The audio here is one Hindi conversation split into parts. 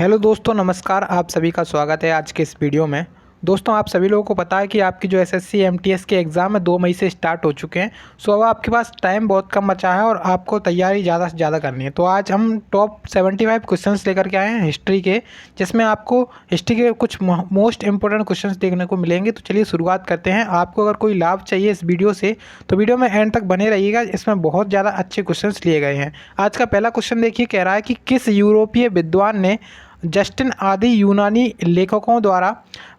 हेलो दोस्तों, नमस्कार। आप सभी का स्वागत है आज के इस वीडियो में। दोस्तों, आप सभी लोगों को पता है कि आपकी जो एसएससी एमटीएस के एग्ज़ाम है 2 मई से स्टार्ट हो चुके हैं। सो अब आपके पास टाइम बहुत कम बचा है और आपको तैयारी ज़्यादा से ज़्यादा करनी है। तो आज हम टॉप 75 क्वेश्चंस लेकर के आए हैं हिस्ट्री के, जिसमें आपको हिस्ट्री के कुछ मोस्ट इंपॉर्टेंट क्वेश्चंस देखने को मिलेंगे। तो चलिए शुरुआत करते हैं। आपको अगर कोई लाभ चाहिए इस वीडियो से तो वीडियो में एंड तक बने रहिएगा, इसमें बहुत ज़्यादा अच्छे क्वेश्चंस लिए गए हैं। आज का पहला क्वेश्चन देखिए, कह रहा है कि किस यूरोपीय विद्वान ने जस्टिन आदि यूनानी लेखकों द्वारा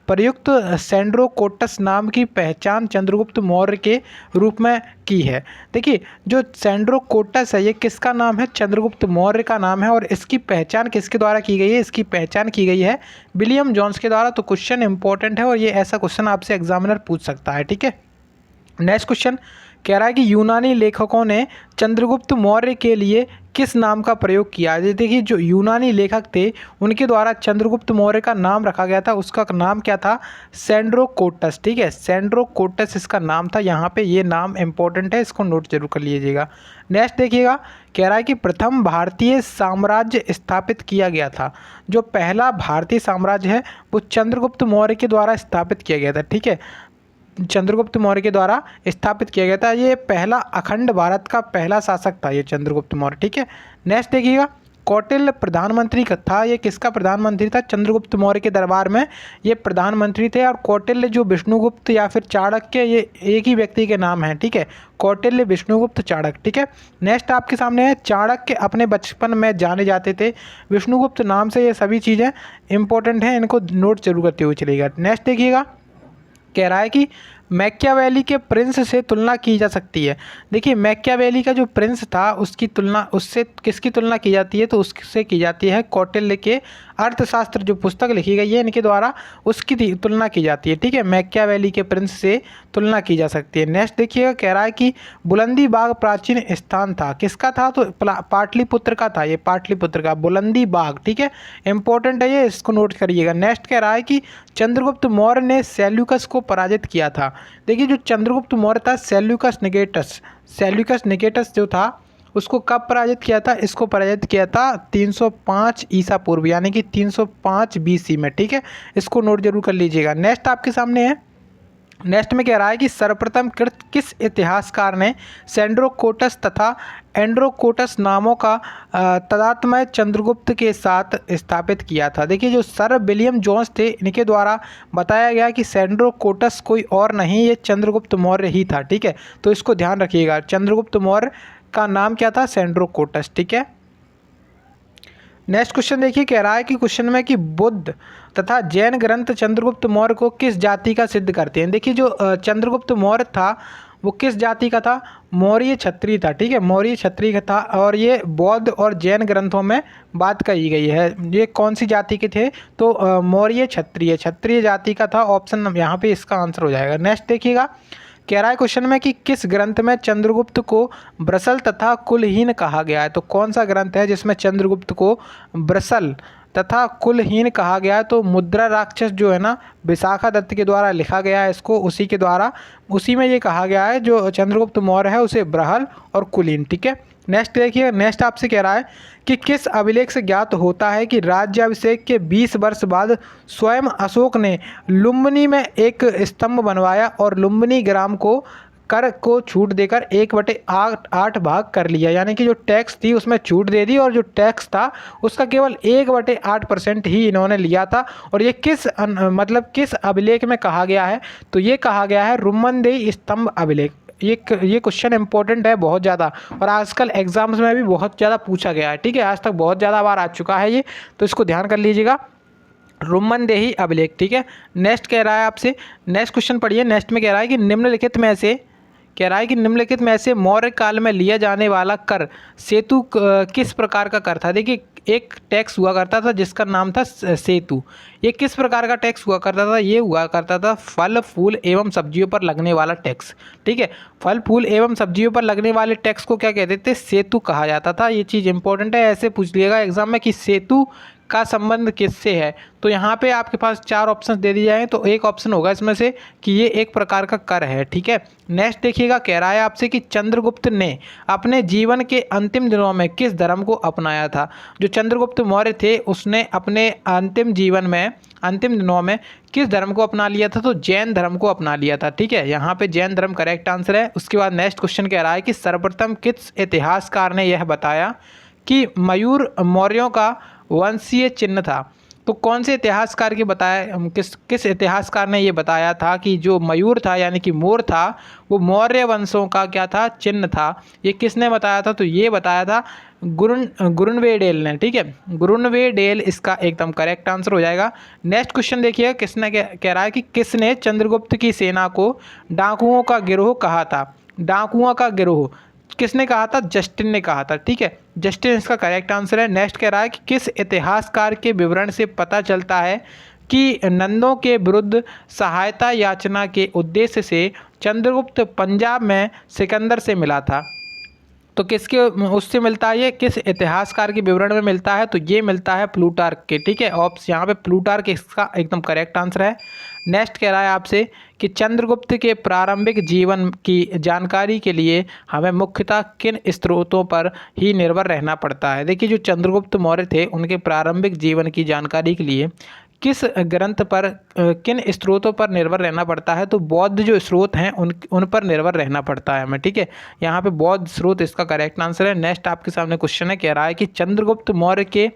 प्रयुक्त सेंड्रोकोटस नाम की पहचान चंद्रगुप्त मौर्य के रूप में की है। देखिए, जो सेंड्रोकोटस है ये किसका नाम है? चंद्रगुप्त मौर्य का नाम है। और इसकी पहचान किसके द्वारा की गई है? इसकी पहचान की गई है विलियम जोन्स के द्वारा। तो क्वेश्चन इंपॉर्टेंट है और ये ऐसा क्वेश्चन आपसे एग्जामिनर पूछ सकता है। ठीक है, नेक्स्ट क्वेश्चन कह रहा है कि यूनानी लेखकों ने चंद्रगुप्त मौर्य के लिए किस नाम का प्रयोग किया? देखिए, जो यूनानी लेखक थे उनके द्वारा चंद्रगुप्त मौर्य का नाम रखा गया था, उसका नाम क्या था? सेंड्रोकोटस। ठीक है, सेंड्रोकोटस इसका नाम था। यहाँ पे ये नाम इंपॉर्टेंट है, इसको नोट जरूर कर लीजिएगा। नेक्स्ट देखिएगा, कह रहा है कि प्रथम भारतीय साम्राज्य स्थापित किया गया था। जो पहला भारतीय साम्राज्य है वो चंद्रगुप्त मौर्य के द्वारा स्थापित किया गया था। ठीक है, चंद्रगुप्त मौर्य के द्वारा स्थापित किया गया था। ये पहला अखंड भारत का पहला शासक था ये चंद्रगुप्त मौर्य। ठीक है, नेक्स्ट देखिएगा, कौटिल्य प्रधानमंत्री का था। ये किसका प्रधानमंत्री था? चंद्रगुप्त मौर्य के दरबार में ये प्रधानमंत्री थे। और कौटिल्य जो विष्णुगुप्त या फिर चाणक्य, ये एक ही व्यक्ति के नाम हैं। ठीक है, कौटिल्य, विष्णुगुप्त, चाणक्य। ठीक है, नेक्स्ट आपके सामने है, चाणक्य अपने बचपन में जाने जाते थे विष्णुगुप्त नाम से। ये सभी चीज़ें इंपॉर्टेंट हैं, इनको नोट जरूर करते हुए चलेगा। नेक्स्ट देखिएगा, कह रहा है कि मैकियावेली के प्रिंस से तुलना की जा सकती है। देखिए, मैकियावेली का जो प्रिंस था उसकी तुलना उससे किसकी तुलना की जाती है? तो उससे की जाती है कौटिल्य के अर्थशास्त्र जो पुस्तक लिखी गई है इनके द्वारा, उसकी तुलना की जाती है। ठीक है, मैकियावेली के प्रिंस से तुलना की जा सकती है। नेक्स्ट देखिएगा, कह रहा है कि बुलंदी बाग प्राचीन स्थान था। किसका था? तो पाटलिपुत्र का था। ये पाटलिपुत्र का बुलंदी बाग। ठीक है, इंपॉर्टेंट है ये, इसको नोट करिएगा। नेक्स्ट कह रहा है कि चंद्रगुप्त मौर्य ने सेल्यूकस को पराजित किया था। देखिए, जो चंद्रगुप्त मौर्य था, सेल्यूकस निकेटस जो था उसको कब पराजित किया था? इसको पराजित किया था 305 ईसा पूर्व, यानी कि 305 बीसी में। ठीक है, इसको नोट जरूर कर लीजिएगा। नेक्स्ट आपके सामने है, नेक्स्ट में कह रहा है कि सर्वप्रथम कृत किस इतिहासकार ने सेंड्रोकोटस तथा एंड्रोकोटस नामों का तादात्म्य चंद्रगुप्त के साथ स्थापित किया था? देखिए, जो सर विलियम जोन्स थे इनके द्वारा बताया गया कि सेंड्रोकोटस कोई और नहीं, ये चंद्रगुप्त मौर्य ही था। ठीक है, तो इसको ध्यान रखिएगा, चंद्रगुप्त मौर्य का नाम क्या था? सेंड्रोकोटस। ठीक है, नेक्स्ट क्वेश्चन देखिए, कह रहा है कि क्वेश्चन में कि बुद्ध तथा जैन ग्रंथ चंद्रगुप्त मौर्य को किस जाति का सिद्ध करते हैं? देखिए, जो चंद्रगुप्त मौर्य था वो किस जाति का था? मौर्य क्षत्रिय था। ठीक है, मौर्य क्षत्रिय का था। और ये बौद्ध और जैन ग्रंथों में बात कही गई है। ये कौन सी जाति के थे? तो मौर्य क्षत्रिय जाति का था। ऑप्शन यहाँ पे इसका आंसर हो जाएगा। नेक्स्ट देखिएगा, कह रहा है क्वेश्चन में कि किस ग्रंथ में चंद्रगुप्त को ब्रसल तथा कुलहीन कहा गया है? तो कौन सा ग्रंथ है जिसमें चंद्रगुप्त को ब्रसल तथा कुलहीन कहा गया है? तो मुद्रा राक्षस जो है ना, विशाखा दत्त के द्वारा लिखा गया है इसको, उसी में ये कहा गया है जो चंद्रगुप्त मौर्य है उसे ब्रहल और कुलीन। ठीक है, नेक्स्ट देखिए, नेक्स्ट आपसे कह रहा है कि किस अभिलेख से ज्ञात होता है कि राज्याभिषेक के 20 वर्ष बाद स्वयं अशोक ने लुम्बिनी में एक स्तंभ बनवाया और लुम्बिनी ग्राम को कर को छूट देकर 1/8 भाग कर लिया? यानी कि जो टैक्स थी उसमें छूट दे दी और जो टैक्स था उसका केवल 1/8% ही इन्होंने लिया था। और ये किस अभिलेख में कहा गया है? तो ये कहा गया है रुम्मनदेही स्तंभ अभिलेख। ये क्वेश्चन इंपॉर्टेंट है बहुत ज़्यादा, और आजकल एग्जाम्स में भी बहुत ज़्यादा पूछा गया है। ठीक है, आज तक बहुत ज़्यादा बार आ चुका है ये, तो इसको ध्यान कर लीजिएगा, रुम्मनदेही अभिलेख। ठीक है, नेक्स्ट कह रहा है आपसे, नेक्स्ट क्वेश्चन पढ़िए। नेक्स्ट में कह रहा है कि निम्नलिखित में से मौर्य काल में लिया जाने वाला कर सेतु किस प्रकार का कर था? देखिए, एक टैक्स हुआ करता था जिसका नाम था सेतु। ये किस प्रकार का टैक्स हुआ करता था? ये हुआ करता था फल फूल एवं सब्जियों पर लगने वाला टैक्स। ठीक है, फल फूल एवं सब्जियों पर लगने वाले टैक्स को क्या कहते थे? सेतु कहा जाता था। ये चीज़ इंपॉर्टेंट है, ऐसे पूछ लिएगा एग्जाम में कि सेतु का संबंध किससे है? तो यहाँ पे आपके पास 4 ऑप्शन दे दिए जाएंगे, तो एक ऑप्शन होगा इसमें से कि ये एक प्रकार का कर है। ठीक है, नेक्स्ट देखिएगा, कह रहा है आपसे कि चंद्रगुप्त ने अपने जीवन के अंतिम दिनों में किस धर्म को अपनाया था? जो चंद्रगुप्त मौर्य थे उसने अपने अंतिम जीवन में, अंतिम दिनों में किस धर्म को अपना लिया था? तो जैन धर्म को अपना लिया था। ठीक है, यहाँ पे जैन धर्म करेक्ट आंसर है। उसके बाद नेक्स्ट क्वेश्चन कह रहा है कि सर्वप्रथम किस इतिहासकार ने यह बताया कि मयूर मौर्यों का वंशीय चिन्ह था? तो कौन से इतिहासकार की बताया, किस इतिहासकार ने ये बताया था कि जो मयूर था यानी कि मोर था वो मौर्य वंशों का क्या था? चिन्ह था। ये किसने बताया था? तो ये बताया था गुरुनवेडेल ने। ठीक है, गुरुनवेडेल इसका एकदम करेक्ट आंसर हो जाएगा। नेक्स्ट क्वेश्चन देखिए, किसने कह रहा है कि किसने चंद्रगुप्त की सेना को डाकुओं का गिरोह कहा था? डाकुओं का गिरोह किसने कहा था? जस्टिन ने कहा था। ठीक है, जस्टिन इसका करेक्ट आंसर है। नेक्स्ट कह रहा है कि किस इतिहासकार के विवरण से पता चलता है कि नंदों के विरुद्ध सहायता याचना के उद्देश्य से चंद्रगुप्त पंजाब में सिकंदर से मिला था? तो किसके उससे मिलता है? ये किस इतिहासकार के विवरण में मिलता है? तो ये मिलता है प्लूटार्क के। ठीक है, ऑप्शन यहाँ पे प्लूटार्क इसका एकदम करेक्ट आंसर है। नेक्स्ट कह रहा है आपसे कि चंद्रगुप्त के प्रारंभिक जीवन की जानकारी के लिए हमें मुख्यतः किन स्रोतों पर ही निर्भर रहना पड़ता है? देखिए, जो चंद्रगुप्त मौर्य थे उनके प्रारंभिक जीवन की जानकारी के लिए किस ग्रंथ पर, किन स्रोतों पर निर्भर रहना पड़ता है? तो बौद्ध जो स्रोत हैं उन पर निर्भर रहना पड़ता है हमें। ठीक है, यहाँ पे बौद्ध स्रोत इसका करेक्ट आंसर है। नेक्स्ट आपके सामने क्वेश्चन है, कह रहा है कि चंद्रगुप्त मौर्य के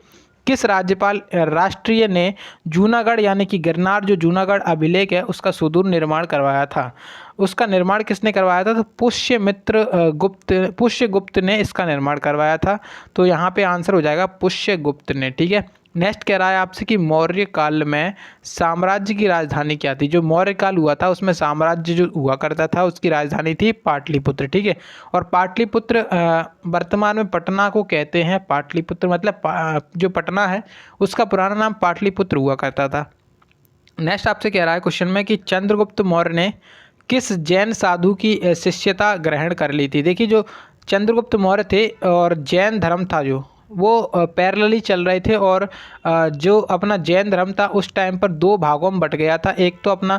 किस राज्यपाल राष्ट्रीय ने जूनागढ़ यानी कि गिरनार जो जूनागढ़ अभिलेख है उसका सुदूर निर्माण करवाया था? उसका निर्माण किसने करवाया था? तो पुष्यगुप्त ने इसका निर्माण करवाया था। तो यहाँ पे आंसर हो जाएगा पुष्यगुप्त ने। ठीक है, नेक्स्ट कह रहा है आपसे कि मौर्य काल में साम्राज्य की राजधानी क्या थी? जो मौर्य काल हुआ था उसमें साम्राज्य जो हुआ करता था उसकी राजधानी थी पाटलिपुत्र। ठीक है, और पाटलिपुत्र वर्तमान में पटना को कहते हैं। पाटलिपुत्र मतलब जो पटना है उसका पुराना नाम पाटलिपुत्र हुआ करता था। नेक्स्ट आपसे कह रहा है क्वेश्चन में कि चंद्रगुप्त मौर्य ने किस जैन साधु की शिष्यता ग्रहण कर ली थी? देखिए, जो चंद्रगुप्त मौर्य थे और जैन धर्म था जो वो पैरेलली चल रहे थे, और जो अपना जैन धर्म था उस टाइम पर 2 भागों में बट गया था। एक तो अपना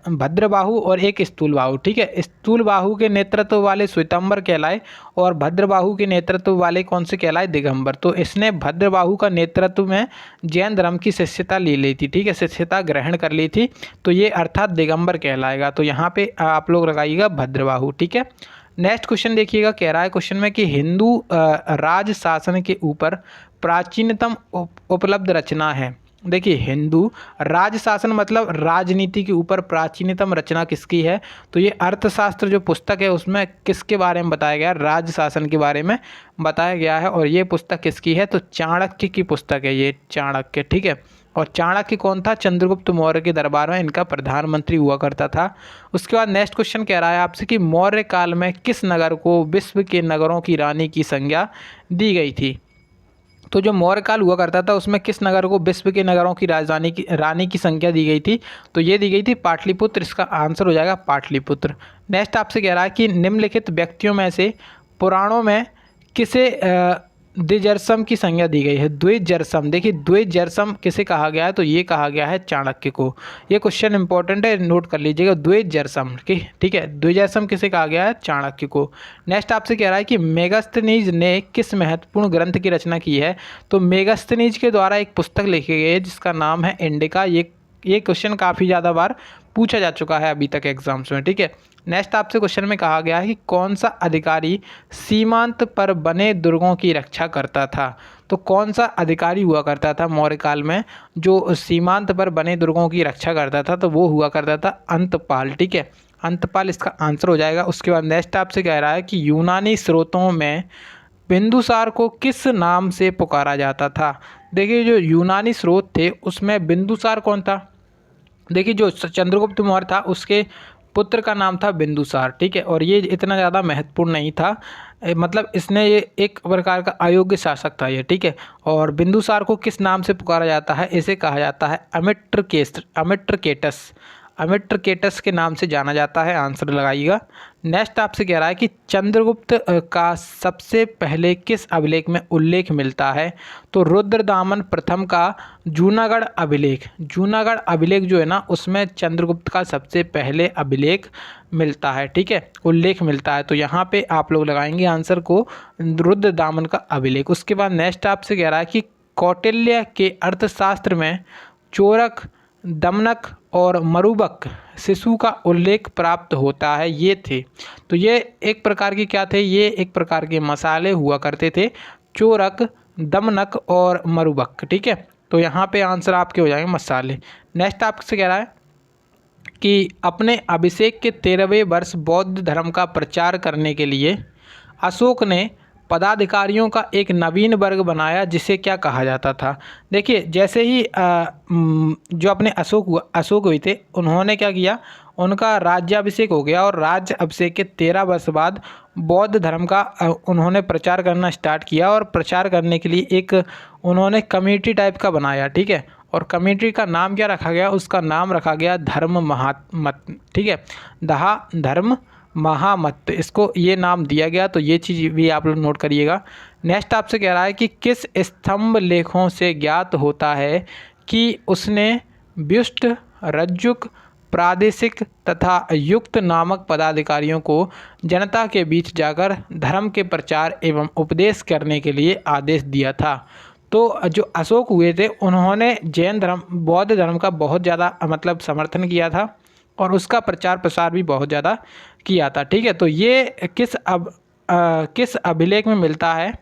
भद्रबाहु और एक स्थूलबाहु। ठीक है, स्थूलबाहु के नेतृत्व वाले श्वेतांबर कहलाए और भद्रबाहु के नेतृत्व वाले कौन से कहलाए? दिगंबर। तो इसने भद्रबाहु का नेतृत्व में जैन धर्म की शिष्यता ले ली थी। ठीक है, शिष्यता ग्रहण कर ली थी, तो ये अर्थात दिगंबर कहलाएगा। तो यहाँ पे आप लोग लगाइएगा भद्रबाहु। ठीक है, नेक्स्ट क्वेश्चन देखिएगा, कह रहा है क्वेश्चन में कि हिंदू राज शासन के ऊपर प्राचीनतम उपलब्ध रचना है। देखिए, हिंदू राज शासन मतलब राजनीति के ऊपर प्राचीनतम रचना किसकी है? तो ये अर्थशास्त्र जो पुस्तक है उसमें किसके बारे में बताया गया? राज शासन के बारे में बताया गया है। और ये पुस्तक किसकी है? तो चाणक्य की पुस्तक है ये, चाणक्य। ठीक है, और चाणक्य कौन था? चंद्रगुप्त मौर्य के दरबार में इनका प्रधानमंत्री हुआ करता था। उसके बाद नेक्स्ट क्वेश्चन कह रहा है आपसे कि मौर्य काल में किस नगर को विश्व के नगरों की रानी की संज्ञा दी गई थी? तो जो मौर्य काल हुआ करता था उसमें किस नगर को विश्व के नगरों की रानी की संज्ञा दी गई थी? तो ये दी गई थी पाटलिपुत्र। इसका आंसर हो जाएगा पाटलिपुत्र। नेक्स्ट आपसे कह रहा है कि निम्नलिखित व्यक्तियों में से पुराणों में किसे द्विजरसम की संज्ञा दी गई है? द्विजरसम, देखिए द्विजरसम किसे कहा गया है? तो ये कहा गया है चाणक्य को। ये क्वेश्चन इंपॉर्टेंट है, नोट कर लीजिएगा, द्विजरसम। ठीक है, द्विजरसम किसे कहा गया है? चाणक्य को। नेक्स्ट आपसे कह रहा है कि मेगास्थनीज ने किस महत्वपूर्ण ग्रंथ की रचना की है? तो मेगास्थनीज के द्वारा एक पुस्तक लिखी गई है जिसका नाम है इंडिका। ये क्वेश्चन काफ़ी ज़्यादा बार पूछा जा चुका है अभी तक एग्जाम्स में। ठीक है, नेक्स्ट आपसे क्वेश्चन में कहा गया है कि कौन सा अधिकारी सीमांत पर बने दुर्गों की रक्षा करता था? तो कौन सा अधिकारी हुआ करता था मौर्य काल में जो सीमांत पर बने दुर्गों की रक्षा करता था? तो वो हुआ करता था अंतपाल। ठीक है, अंतपाल इसका आंसर हो जाएगा। उसके बाद नेक्स्ट आपसे कह रहा है कि यूनानी स्रोतों में बिंदुसार को किस नाम से पुकारा जाता था? देखिए, जो यूनानी स्रोत थे उसमें बिंदुसार कौन था? देखिए, जो चंद्रगुप्त मौर्य था उसके पुत्र का नाम था बिंदुसार। ठीक है, और ये इतना ज़्यादा महत्वपूर्ण नहीं था, मतलब इसने ये एक प्रकार का अयोग्य शासक था ये। ठीक है, और बिंदुसार को किस नाम से पुकारा जाता है? इसे कहा जाता है अमिट्रकेटस। अमिट्रकेटस के नाम से जाना जाता है, आंसर लगाइएगा। नेक्स्ट आपसे कह रहा है कि चंद्रगुप्त का सबसे पहले किस अभिलेख में उल्लेख मिलता है? तो रुद्रदामन प्रथम का जूनागढ़ अभिलेख, जूनागढ़ अभिलेख जो है ना उसमें चंद्रगुप्त का सबसे पहले अभिलेख मिलता है, ठीक है, उल्लेख मिलता है। तो यहाँ पे आप लोग लगाएंगे आंसर को रुद्रदामन का अभिलेख। उसके बाद नेक्स्ट आपसे कह रहा है कि कौटिल्य के अर्थशास्त्र में चोरक, दमनक और मरुबक शिशु का उल्लेख प्राप्त होता है, ये थे। तो ये एक प्रकार के क्या थे? ये एक प्रकार के मसाले हुआ करते थे, चोरक, दमनक और मरुबक, ठीक है। तो यहाँ पे आंसर आपके हो जाएंगे मसाले। नेक्स्ट आपसे कह रहा है कि अपने अभिषेक के 13वें वर्ष बौद्ध धर्म का प्रचार करने के लिए अशोक ने पदाधिकारियों का एक नवीन वर्ग बनाया जिसे क्या कहा जाता था? देखिए, जैसे ही जो अपने अशोक हुए थे उन्होंने क्या किया, उनका राज्याभिषेक हो गया और राज्य अभिषेक के 13 वर्ष बाद बौद्ध धर्म का उन्होंने प्रचार करना स्टार्ट किया। और प्रचार करने के लिए एक उन्होंने कमेटी टाइप का बनाया, ठीक है। और कमेटी का नाम क्या रखा गया? उसका नाम रखा गया धर्म महामत, ठीक है, धर्म महामत, इसको ये नाम दिया गया। तो ये चीज़ भी आप लोग नोट करिएगा। नेक्स्ट आपसे कह रहा है कि किस स्तंभ लेखों से ज्ञात होता है कि उसने व्युष्ट, रज्जुक, प्रादेशिक तथा युक्त नामक पदाधिकारियों को जनता के बीच जाकर धर्म के प्रचार एवं उपदेश करने के लिए आदेश दिया था? तो जो अशोक हुए थे उन्होंने जैन धर्म, बौद्ध धर्म का बहुत ज़्यादा मतलब समर्थन किया था और उसका प्रचार प्रसार भी बहुत ज़्यादा किया था, ठीक है। तो ये किस अभिलेख में मिलता है,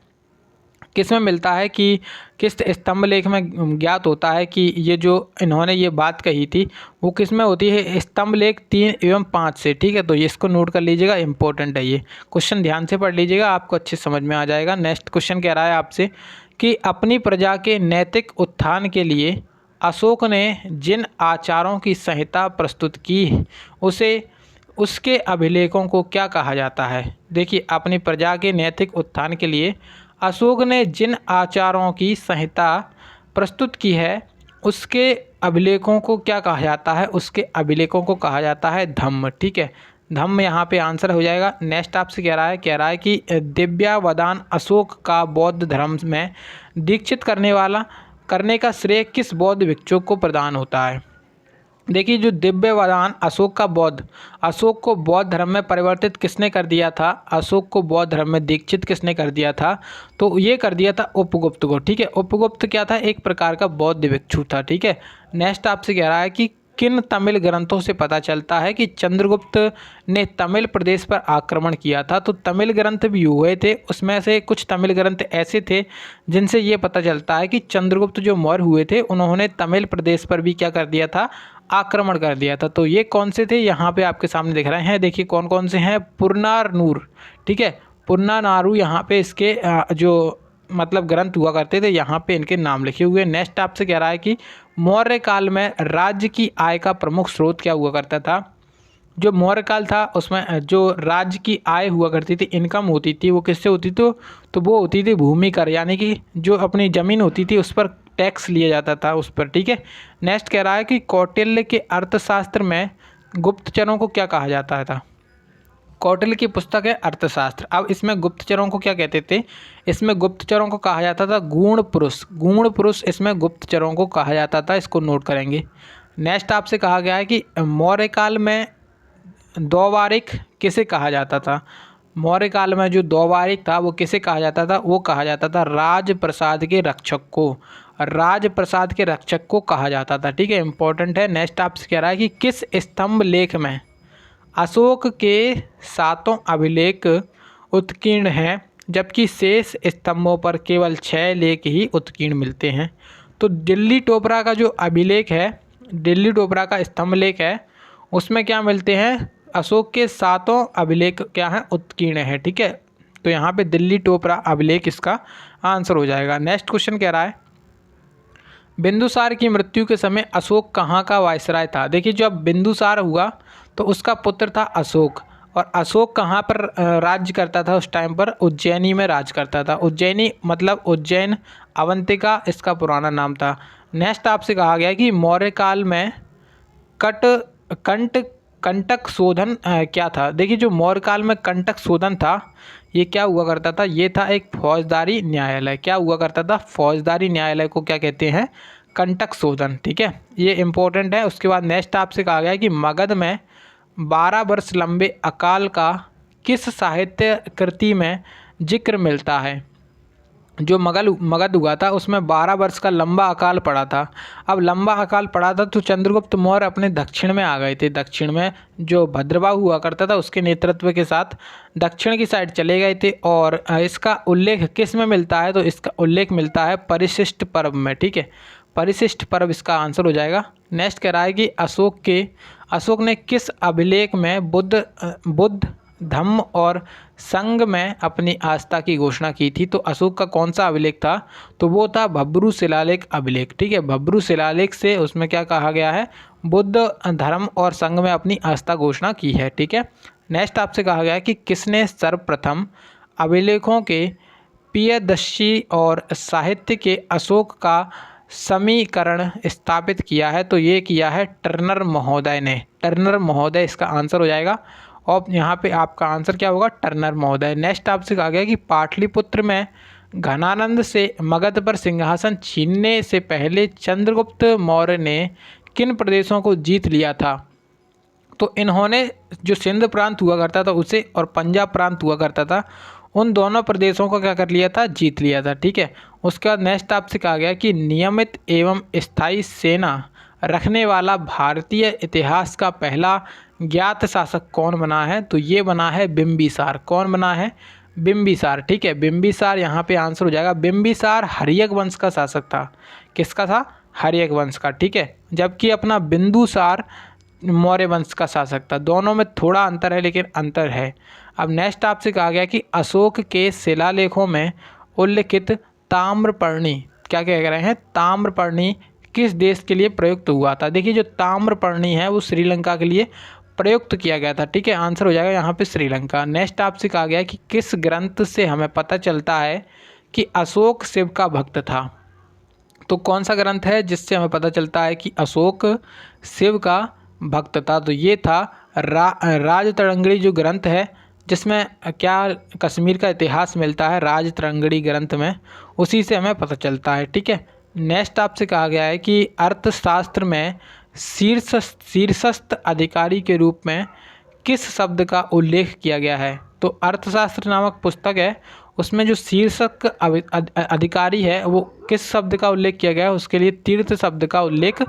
किस में मिलता है कि किस स्तंभ लेख में ज्ञात होता है कि ये जो इन्होंने ये बात कही थी वो किस में होती है? स्तंभ लेख 3 एवं 5 से, ठीक है। तो ये इसको नोट कर लीजिएगा, इंपॉर्टेंट है ये क्वेश्चन, ध्यान से पढ़ लीजिएगा, आपको अच्छे समझ में आ जाएगा। नेक्स्ट क्वेश्चन कह रहा है आपसे कि अपनी प्रजा के नैतिक उत्थान के लिए अशोक ने जिन आचारों की संहिता प्रस्तुत की उसके अभिलेखों को क्या कहा जाता है? देखिए, अपनी प्रजा के नैतिक उत्थान के लिए अशोक ने जिन आचारों की संहिता प्रस्तुत की है उसके अभिलेखों को क्या कहा जाता है? उसके अभिलेखों को कहा जाता है धम्म, ठीक है। धम्म यहाँ पे आंसर हो जाएगा। नेक्स्ट आपसे कह रहा है कि दिव्यावदान अशोक का बौद्ध धर्म में दीक्षित करने का श्रेय किस बौद्ध भिक्षु को प्रदान होता है? देखिए, जो दिव्यवदान अशोक को बौद्ध धर्म में परिवर्तित किसने कर दिया था? अशोक को बौद्ध धर्म में दीक्षित किसने कर दिया था? तो ये कर दिया था उपगुप्त को, ठीक है। उपगुप्त क्या था? एक प्रकार का बौद्ध भिक्षु था, ठीक है। नेक्स्ट आपसे कह रहा है कि किन तमिल ग्रंथों से पता चलता है कि चंद्रगुप्त ने तमिल प्रदेश पर आक्रमण किया था? तो तमिल ग्रंथ भी हुए थे, उसमें से कुछ तमिल ग्रंथ ऐसे थे जिनसे ये पता चलता है कि चंद्रगुप्त जो मौर्य हुए थे उन्होंने तमिल प्रदेश पर भी क्या कर दिया था? आक्रमण कर दिया था। तो ये कौन से थे? यहाँ पे आपके सामने दिख रहे हैं, देखिए कौन कौन से हैं। पुरनानूर, ठीक है, पुरनानारू यहाँ पे इसके जो मतलब ग्रंथ हुआ करते थे, यहाँ पे इनके नाम लिखे हुए। नेक्स्ट आपसे कह रहा है कि मौर्य काल में राज्य की आय का प्रमुख स्रोत क्या हुआ करता था? जो मौर्य काल था उसमें जो राज्य की आय हुआ करती थी, इनकम होती थी, वो किससे होती थी? तो वो होती थी भूमि कर, यानी कि जो अपनी ज़मीन होती थी उस पर टैक्स लिया जाता था उस पर, ठीक है। नेक्स्ट कह रहा है कि कौटिल्य के अर्थशास्त्र में गुप्तचरों को क्या कहा जाता था? कौटिल्य की पुस्तक है अर्थशास्त्र। अब इसमें गुप्तचरों को क्या कहते थे? इसमें गुप्तचरों को कहा जाता था गूढ़ पुरुष, गूढ़ पुरुष इसमें गुप्तचरों को कहा जाता था, इसको नोट करेंगे। नेक्स्ट आपसे कहा गया है कि मौर्य काल में द्वारिक किसे कहा जाता था? मौर्य काल में जो द्वारिक था वो किसे कहा जाता था? वो कहा जाता था राजप्रसाद के रक्षक को, राजप्रसाद के रक्षक को कहा जाता था, ठीक है, इंपॉर्टेंट है। नेक्स्ट आपसे कह रहा है कि किस स्तंभ लेख में अशोक के 7 अभिलेख उत्कीर्ण हैं जबकि शेष स्तंभों पर केवल 6 लेख ही उत्कीर्ण मिलते हैं? तो दिल्ली टोपरा का जो अभिलेख है, दिल्ली टोपरा का स्तंभ लेख है, उसमें क्या मिलते हैं? अशोक के 7 अभिलेख क्या हैं? उत्कीर्ण है, ठीक है। तो यहाँ पे दिल्ली टोपरा अभिलेख इसका आंसर हो जाएगा। नेक्स्ट क्वेश्चन कह रहा है बिंदुसार की मृत्यु के समय अशोक कहाँ का वायसराय था? देखिए, जब बिंदुसार हुआ तो उसका पुत्र था अशोक, और अशोक कहाँ पर राज्य करता था उस टाइम पर? उज्जैनी में राज करता था। उज्जैनी मतलब उज्जैन, अवंतिका इसका पुराना नाम था। नेक्स्ट आपसे कहा गया कि मौर्य काल में कट कंटक शोधन क्या था। देखिए जो मौर्य काल में कंटक शोधन था, ये क्या हुआ करता था, ये था एक फौजदारी न्यायालय। क्या हुआ करता था, फौजदारी न्यायालय को क्या कहते हैं, कंटक शोधन। ठीक है, ये इंपॉर्टेंट है। उसके बाद नेक्स्ट आपसे कहा गया है कि मगध में 12 वर्ष लंबे अकाल का किस साहित्य कृति में जिक्र मिलता है। जो मगध हुआ था उसमें 12 वर्ष का लंबा अकाल पड़ा था। अब लंबा अकाल पड़ा था तो चंद्रगुप्त मौर्य अपने दक्षिण में आ गए थे। दक्षिण में जो भद्रबाहु हुआ करता था उसके नेतृत्व के साथ दक्षिण की साइड चले गए थे। और इसका उल्लेख किस में मिलता है, तो इसका उल्लेख मिलता है परिशिष्ट पर्व में। ठीक है, परिशिष्ट पर्व इसका आंसर हो जाएगा। नेक्स्ट कह रहा है कि अशोक ने किस अभिलेख में बुद्ध धम्म और संघ में अपनी आस्था की घोषणा की थी। तो अशोक का कौन सा अभिलेख था, तो वो था भब्रू शिलालेख अभिलेख। ठीक है, भब्रू शिलालेख से उसमें क्या कहा गया है, बुद्ध धर्म और संघ में अपनी आस्था घोषणा की है। ठीक है, नेक्स्ट आपसे कहा गया है कि किसने सर्वप्रथम अभिलेखों के पियदर्शी और साहित्य के अशोक का समीकरण स्थापित किया है। तो ये किया है टर्नर महोदय ने। टर्नर महोदय इसका आंसर हो जाएगा। और यहाँ पे आपका आंसर क्या होगा, टर्नर महोदय। नेक्स्ट आपसे कहा गया कि पाटलिपुत्र में घनानंद से मगध पर सिंहासन छीनने से पहले चंद्रगुप्त मौर्य ने किन प्रदेशों को जीत लिया था। तो इन्होंने जो सिंध प्रांत हुआ करता था उसे और पंजाब प्रांत हुआ करता था, उन दोनों प्रदेशों को क्या कर लिया था, जीत लिया था। ठीक है, उसके बाद नेक्स्ट आपसे कहा गया कि नियमित एवं स्थायी सेना रखने वाला भारतीय इतिहास का पहला ज्ञात शासक कौन बना है। तो ये बना है बिंबिसार। कौन बना है, बिंबिसार। ठीक है, बिंबिसार यहाँ पे आंसर हो जाएगा। बिंबिसार हर्यक वंश का शासक था। किसका था, हर्यक वंश का। ठीक है, जबकि अपना बिंदुसार मौर्य वंश का शासक था। दोनों में थोड़ा अंतर है लेकिन अंतर है। अब नेक्स्ट आपसे कहा गया कि अशोक के शिलालेखों में उल्लिखित ताम्रपर्णी, क्या कह रहे हैं, ताम्रपर्णी किस देश के लिए प्रयुक्त हुआ था। देखिए जो ताम्रपर्णी है वो श्रीलंका के लिए प्रयुक्त किया गया था। ठीक है, आंसर हो जाएगा यहाँ पे श्रीलंका। नेक्स्ट आपसे कहा गया कि किस ग्रंथ से हमें पता चलता है कि अशोक शिव का भक्त था। तो कौन सा ग्रंथ है जिससे हमें पता चलता है कि अशोक शिव का भक्त था। तो ये था राजतरंगिणी जो ग्रंथ है, जिसमें क्या कश्मीर का इतिहास मिलता है राजतरंगिणी ग्रंथ में, उसी से हमें पता चलता है। ठीक है, नेक्स्ट आपसे कहा गया है कि अर्थशास्त्र में शीर्षस्थ अधिकारी के रूप में किस शब्द का उल्लेख किया गया है। तो अर्थशास्त्र नामक पुस्तक है, उसमें जो शीर्षक अधिकारी है वो किस शब्द का उल्लेख किया गया है, उसके लिए तीर्थ शब्द का उल्लेख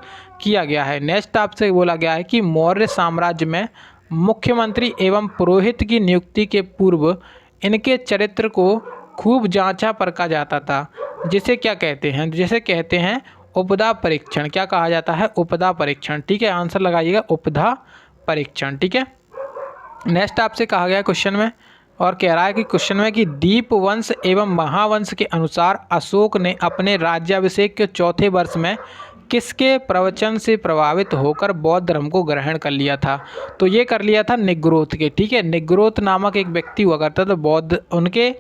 किया गया है। नेक्स्ट आपसे बोला गया है कि मौर्य साम्राज्य में मुख्यमंत्री एवं पुरोहित की नियुक्ति के पूर्व इनके चरित्र को खूब जांचा परखा जाता था, जिसे क्या कहते हैं, जिसे कहते हैं उपधा परीक्षण। क्या कहा जाता है, उपधा परीक्षण। ठीक है, आंसर लगाइएगा उपधा परीक्षण। ठीक है, नेक्स्ट आपसे कहा गया क्वेश्चन में और कह रहा है कि क्वेश्चन में कि दीप वंश एवं महावंश के अनुसार अशोक ने अपने राज्याभिषेक के चौथे वर्ष में किसके प्रवचन से प्रभावित होकर बौद्ध धर्म को ग्रहण कर लिया था। तो ये कर लिया था निग्रोध के। ठीक है, निग्रोध नामक एक व्यक्ति हुआ करता था, बौद्ध, उनके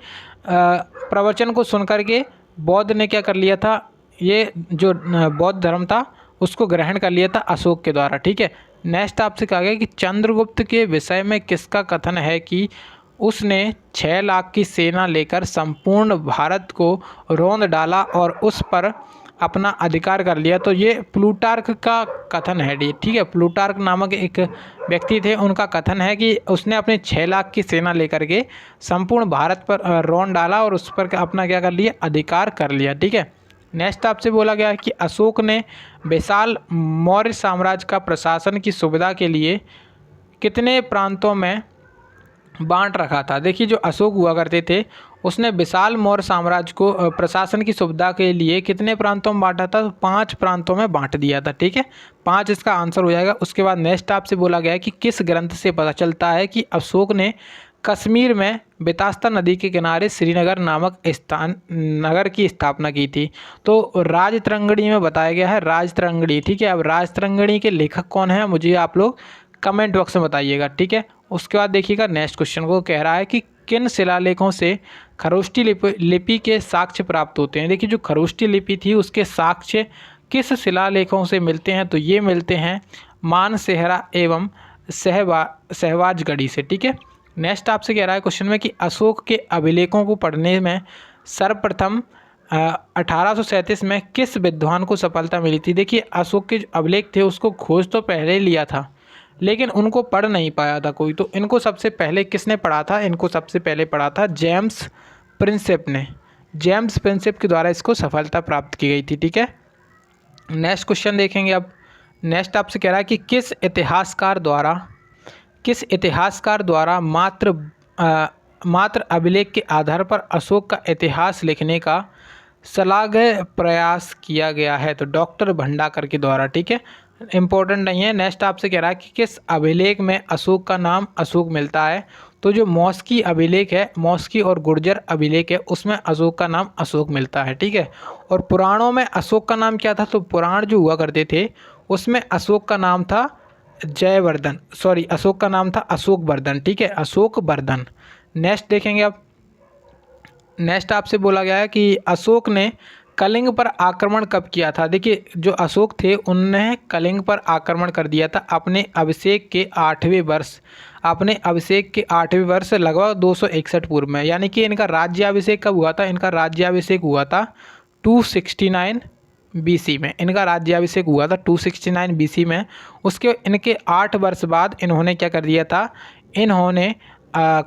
प्रवचन को सुनकर के बौद्ध ने क्या कर लिया था, ये जो बौद्ध धर्म था उसको ग्रहण कर लिया था अशोक के द्वारा। ठीक है, नेक्स्ट आपसे कहा गया कि चंद्रगुप्त के विषय में किसका कथन है कि उसने 6 लाख की सेना लेकर संपूर्ण भारत को रौंद डाला और उस पर अपना अधिकार कर लिया। तो ये प्लूटार्क का कथन है। ठीक है, प्लूटार्क नामक एक व्यक्ति थे, उनका कथन है कि उसने अपने 6 लाख की सेना लेकर के संपूर्ण भारत पर रौंद डाला और उस पर अपना क्या कर लिया, अधिकार कर लिया। ठीक है, नेक्स्ट आपसे बोला गया है कि अशोक ने विशाल मौर्य साम्राज्य का प्रशासन की सुविधा के लिए कितने प्रांतों में बांट रखा था। देखिए जो अशोक हुआ करते थे उसने विशाल मौर्य साम्राज्य को प्रशासन की सुविधा के लिए कितने प्रांतों में बांटा था, तो 5 प्रांतों में बांट दिया था। ठीक है, 5 इसका आंसर हो जाएगा। उसके बाद नेक्स्ट आपसे बोला गया है कि किस ग्रंथ से पता चलता है कि अशोक ने कश्मीर में बेतास्ता नदी के किनारे श्रीनगर नामक नगर की स्थापना की थी। तो राजतरंगिणी में बताया गया है राजतरंगिणी। ठीक है, अब राजतरंगिणी के लेखक कौन है मुझे आप लोग कमेंट बॉक्स में बताइएगा। ठीक है, उसके बाद देखिएगा नेक्स्ट क्वेश्चन को कह रहा है कि किन शिलालेखों से खरोष्ठी लिपि के साक्ष्य प्राप्त होते हैं। देखिए जो खरोष्ठी लिपि थी उसके साक्ष्य किस शिलालेखों से मिलते हैं, तो ये मिलते हैं मानसेहरा एवं सहवाजगढ़ी से। ठीक है, नेक्स्ट आपसे कह रहा है क्वेश्चन में कि अशोक के अभिलेखों को पढ़ने में सर्वप्रथम 1837 में किस विद्वान को सफलता मिली थी। देखिए, अशोक के जो अभिलेख थे उसको खोज तो पहले ही लिया था, लेकिन उनको पढ़ नहीं पाया था कोई। तो इनको सबसे पहले किसने पढ़ा था? इनको सबसे पहले पढ़ा था जेम्स प्रिंसेप ने। जेम्स प्रिंसेप के द्वारा इसको सफलता प्राप्त की गई थी। ठीक है, नेक्स्ट क्वेश्चन देखेंगे। अब नेक्स्ट आपसे कह रहा है कि किस इतिहासकार द्वारा मात्र अभिलेख के आधार पर अशोक का इतिहास लिखने का श्लाघ्य प्रयास किया गया है? तो डॉक्टर भंडाकर के द्वारा। ठीक है, इम्पोर्टेंट नहीं है। नेक्स्ट आपसे कह रहा है कि किस अभिलेख में अशोक का नाम अशोक मिलता है? तो जो मौस्की अभिलेख है, मौस्की और गुर्जर अभिलेख है, उसमें अशोक का नाम अशोक मिलता है। ठीक है, और पुराणों में अशोक का नाम क्या था? तो पुराण जो हुआ करते थे उसमें अशोक का नाम था अशोक का नाम था अशोक वर्धन। ठीक है, अशोक वर्धन। नेक्स्ट देखेंगे। अब नेक्स्ट आपसे बोला गया है कि अशोक ने कलिंग पर आक्रमण कब किया था? देखिए, जो अशोक थे उन्होंने कलिंग पर आक्रमण कर दिया था अपने अभिषेक के 8वें वर्ष लगभग 261 पूर्व में। यानी कि इनका राज्याभिषेक कब हुआ था? इनका राज्याभिषेक हुआ था 269 BC में। इनका राज्याभिषेक हुआ था 269 BC में। उसके इनके 8 वर्ष बाद इन्होंने क्या कर दिया था? इन्होंने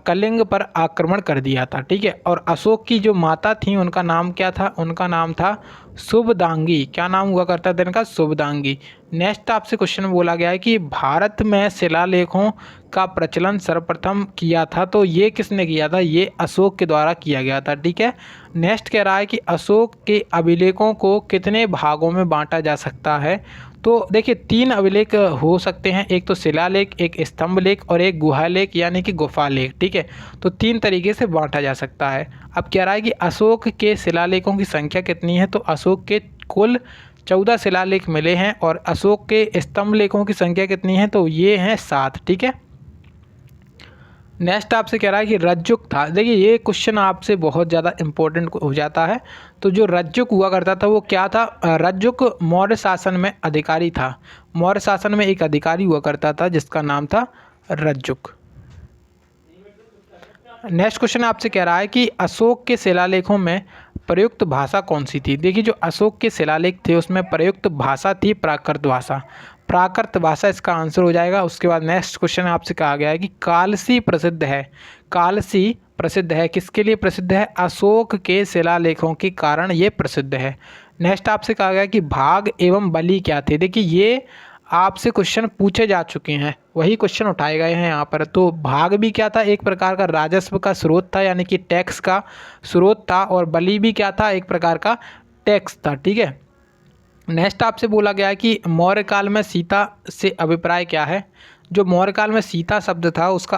कलिंग पर आक्रमण कर दिया था। ठीक है, और अशोक की जो माता थी उनका नाम क्या था? उनका नाम था शुभदांगी। क्या नाम हुआ करता था इनका? शुभदांगी। नेक्स्ट आपसे क्वेश्चन में बोला गया है कि भारत में शिलालेखों का प्रचलन सर्वप्रथम किया था, तो ये किसने किया था? ये अशोक के द्वारा किया गया था। ठीक है, नेक्स्ट कह रहा है कि अशोक के अभिलेखों को कितने भागों में बांटा जा सकता है? तो देखिए, 3 अभिलेख हो सकते हैं, एक तो शिलालेख, एक स्तंभ लेख और एक गुहालेख यानी कि गुफा लेख। ठीक है, तो 3 तरीके से बांटा जा सकता है। अब कह रहा है कि अशोक के शिलालेखों की संख्या कितनी है? तो अशोक के कुल 14 शिलालेख मिले हैं और अशोक के स्तंभ लेखों की संख्या कितनी है? तो ये हैं 7। ठीक है, नेक्स्ट आपसे कह रहा है कि रज्जुक था। देखिए, ये क्वेश्चन आपसे बहुत ज़्यादा इम्पोर्टेंट हो जाता है। तो जो रज्जुक हुआ करता था वो क्या था? रज्जुक मौर्य शासन में अधिकारी था। मौर्य शासन में एक अधिकारी हुआ करता था जिसका नाम था रज्जुक। नेक्स्ट क्वेश्चन आपसे कह रहा है कि अशोक के शिलालेखों में प्रयुक्त भाषा कौन सी थी? देखिए, जो अशोक के शिलालेख थे उसमें प्रयुक्त भाषा थी प्राकृत भाषा। प्राकृत भाषा इसका आंसर हो जाएगा। उसके बाद नेक्स्ट क्वेश्चन आपसे कहा गया है कि कालसी प्रसिद्ध है। कालसी प्रसिद्ध है, किसके लिए प्रसिद्ध है? अशोक के शिलालेखों के कारण ये प्रसिद्ध है। नेक्स्ट आपसे कहा गया कि भाग एवं बलि क्या थे? देखिए, ये आपसे क्वेश्चन पूछे जा चुके हैं, वही क्वेश्चन उठाए गए हैं यहाँ पर। तो भाग भी क्या था? एक प्रकार का राजस्व का स्रोत था, यानी कि टैक्स का स्रोत था, और बलि भी क्या था? एक प्रकार का टैक्स था। ठीक है, नेक्स्ट आपसे बोला गया है कि मौर्य काल में सीता से अभिप्राय क्या है? जो मौर्य काल में सीता शब्द था उसका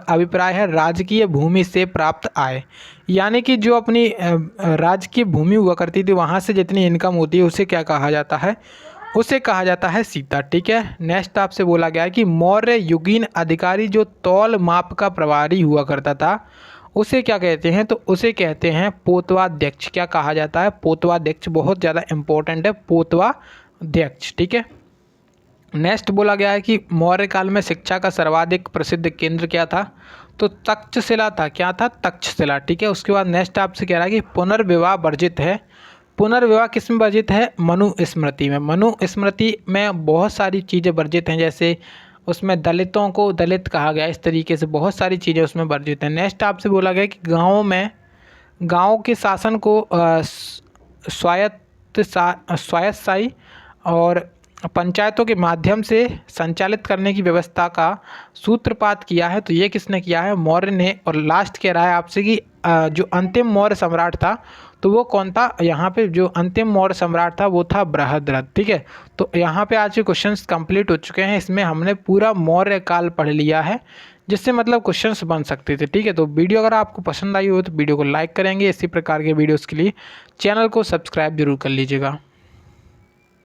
अभिप्राय है राजकीय भूमि से प्राप्त आय। यानी कि जो अपनी राजकीय भूमि हुआ करती थी वहाँ से जितनी इनकम होती है उसे क्या कहा जाता है? उसे कहा जाता है सीता। ठीक है, नेक्स्ट आपसे बोला गया है कि मौर्य युगीन अधिकारी जो तौल माप का प्रभारी हुआ करता था उसे क्या कहते हैं? तो उसे कहते हैं पोतवाध्यक्ष। क्या कहा जाता है? पोतवाध्यक्ष। बहुत ज़्यादा इंपॉर्टेंट है, पोतवाध्यक्ष। ठीक है, नेक्स्ट बोला गया है कि मौर्य काल में शिक्षा का सर्वाधिक प्रसिद्ध केंद्र क्या था? तो तक्षशिला था। क्या था? तक्षशिला। ठीक है, उसके बाद नेक्स्ट आपसे कह रहा है कि पुनर्विवाह वर्जित है। पुनर्विवाह किस में वर्जित है? मनुस्मृति में। मनुस्मृति में बहुत सारी चीज़ें वर्जित हैं, जैसे उसमें दलितों को दलित कहा गया, इस तरीके से बहुत सारी चीज़ें उसमें वर्जित हैं। नेक्स्ट आपसे बोला गया कि गाँव के शासन को स्वायत्तशाही और पंचायतों के माध्यम से संचालित करने की व्यवस्था का सूत्रपात किया है। तो ये किसने किया है? मौर्य ने। और लास्ट कह रहा है आपसे कि जो अंतिम मौर्य सम्राट था तो वो कौन था? यहाँ पे जो अंतिम मौर्य सम्राट था वो था बृहद्रथ। ठीक है, तो यहाँ पे आज के क्वेश्चंस कंप्लीट हो चुके हैं। इसमें हमने पूरा मौर्य काल पढ़ लिया है, जिससे मतलब क्वेश्चंस बन सकते थे। ठीक है, तो वीडियो अगर आपको पसंद आई हो तो वीडियो को लाइक करेंगे। इसी प्रकार के वीडियोज़ के लिए चैनल को सब्सक्राइब जरूर कर लीजिएगा।